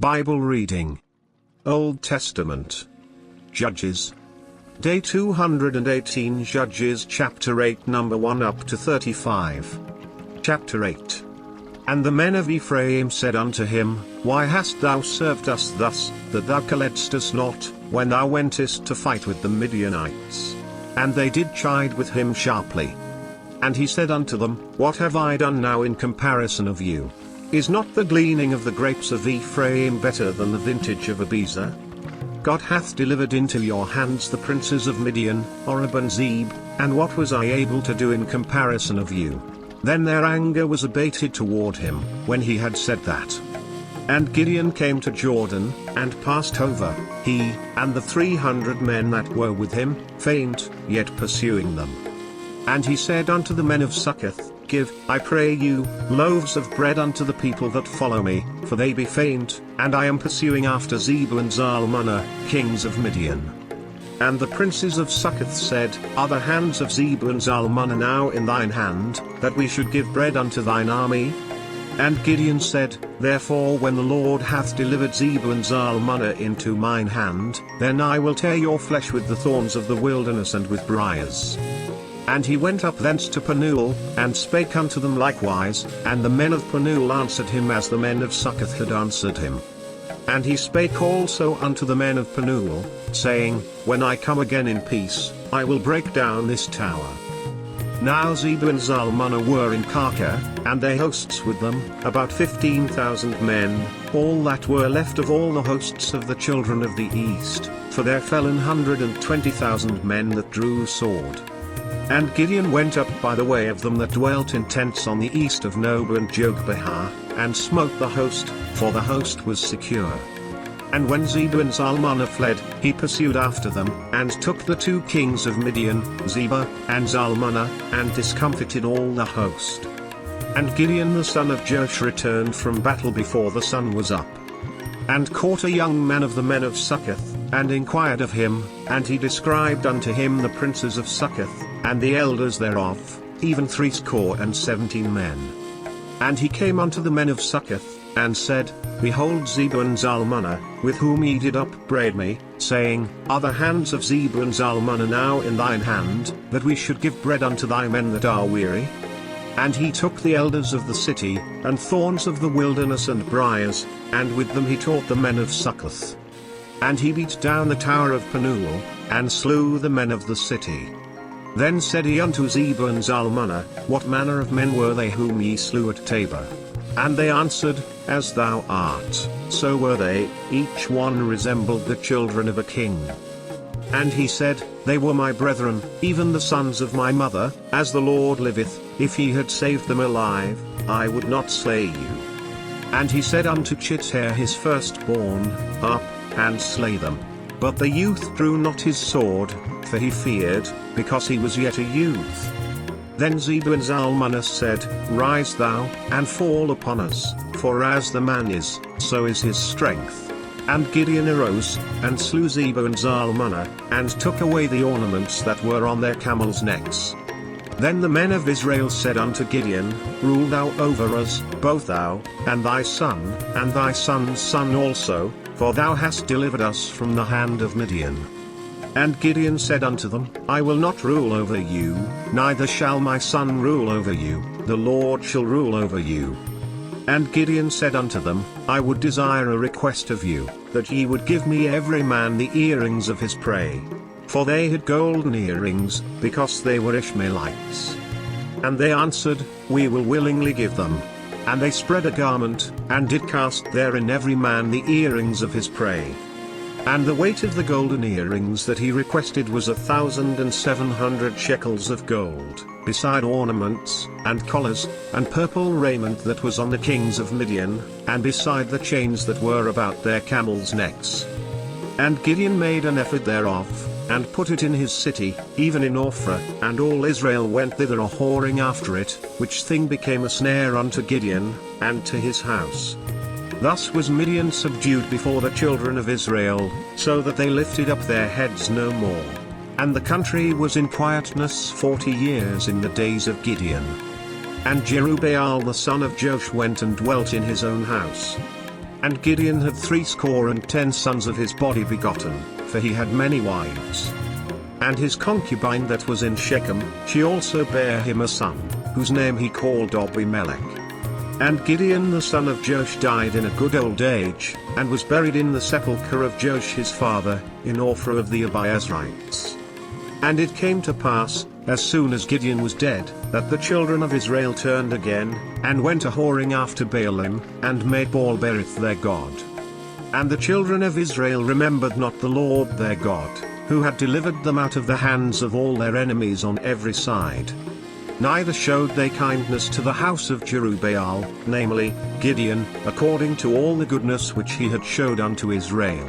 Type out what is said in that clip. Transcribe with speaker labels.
Speaker 1: Bible reading. Old Testament. Judges. Day 218. Judges chapter 8 number 1 up to 35. Chapter 8. And the men of Ephraim said unto him, Why hast thou served us thus, that thou collectest us not, when thou wentest to fight with the Midianites? And they did chide with him sharply. And he said unto them, What have I done now in comparison of you? Is not the gleaning of the grapes of Ephraim better than the vintage of Abiezer? God hath delivered into your hands the princes of Midian, Oreb and Zeb, and what was I able to do in comparison of you? Then their anger was abated toward him, when he had said that. And Gideon came to Jordan, and passed over, he, and the 300 men that were with him, faint, yet pursuing them. And he said unto the men of Succoth, Give, I pray you, loaves of bread unto the people that follow me, for they be faint, and I am pursuing after Zebah and Zalmunna, kings of Midian. And the princes of Succoth said, Are the hands of Zebah and Zalmunna now in thine hand, that we should give bread unto thine army? And Gideon said, Therefore when the Lord hath delivered Zebah and Zalmunna into mine hand, then I will tear your flesh with the thorns of the wilderness and with briars. And he went up thence to Penuel, and spake unto them likewise, and the men of Penuel answered him as the men of Succoth had answered him. And he spake also unto the men of Penuel, saying, When I come again in peace, I will break down this tower. Now Zebah and Zalmunna were in Karka, and their hosts with them, about 15,000 men, all that were left of all the hosts of the children of the east, for there fell 120,000 men that drew sword. And Gideon went up by the way of them that dwelt in tents on the east of Nob and Jogbehah, and smote the host, for the host was secure. And when Zebah and Zalmunna fled, he pursued after them, and took the 2 kings of Midian, Zebah and Zalmunna, and discomfited all the host. And Gideon the son of Joash returned from battle before the sun was up, and caught a young man of the men of Succoth, and inquired of him, and he described unto him the princes of Succoth, and the elders thereof, even 70 men. And he came unto the men of Succoth, and said, Behold Zebah and Zalmunna, with whom ye did upbraid me, saying, Are the hands of Zebah and Zalmunna now in thine hand, that we should give bread unto thy men that are weary? And he took the elders of the city, and thorns of the wilderness and briars, and with them he taught the men of Succoth. And he beat down the tower of Penuel, and slew the men of the city. Then said he unto Zebah and Zalmunna, What manner of men were they whom ye slew at Tabor? And they answered, As thou art, so were they, each one resembled the children of a king. And he said, They were my brethren, even the sons of my mother, as the Lord liveth, if ye had saved them alive, I would not slay you. And he said unto Chittear his firstborn, Up, and slay them. But the youth drew not his sword, for he feared, because he was yet a youth. Then Zebah and Zalmunna said, Rise thou, and fall upon us, for as the man is, so is his strength. And Gideon arose, and slew Zebah and Zalmunna, and took away the ornaments that were on their camels' necks. Then the men of Israel said unto Gideon, Rule thou over us, both thou, and thy son, and thy son's son also, for thou hast delivered us from the hand of Midian. And Gideon said unto them, I will not rule over you, neither shall my son rule over you, the Lord shall rule over you. And Gideon said unto them, I would desire a request of you, that ye would give me every man the earrings of his prey. For they had golden earrings, because they were Ishmaelites. And they answered, We will willingly give them. And they spread a garment, and did cast therein every man the earrings of his prey. And the weight of the golden earrings that he requested was 1,700 shekels of gold, beside ornaments, and collars, and purple raiment that was on the kings of Midian, and beside the chains that were about their camels' necks. And Gideon made an effort thereof, and put it in his city, even in Ophrah, and all Israel went thither a whoring after it, which thing became a snare unto Gideon, and to his house. Thus was Midian subdued before the children of Israel, so that they lifted up their heads no more. And the country was in quietness 40 years in the days of Gideon. And Jerubbaal the son of Joash went and dwelt in his own house. And Gideon had 70 sons of his body begotten, for he had many wives. And his concubine that was in Shechem, she also bare him a son, whose name he called Abimelech. And Gideon the son of Joash died in a good old age, and was buried in the sepulchre of Joash his father, in Ophrah of the Abiezrites. And it came to pass, as soon as Gideon was dead, that the children of Israel turned again, and went a-whoring after Baalim, and made Baal-berith their god. And the children of Israel remembered not the Lord their God, who had delivered them out of the hands of all their enemies on every side. Neither showed they kindness to the house of Jerubbaal, namely, Gideon, according to all the goodness which he had showed unto Israel.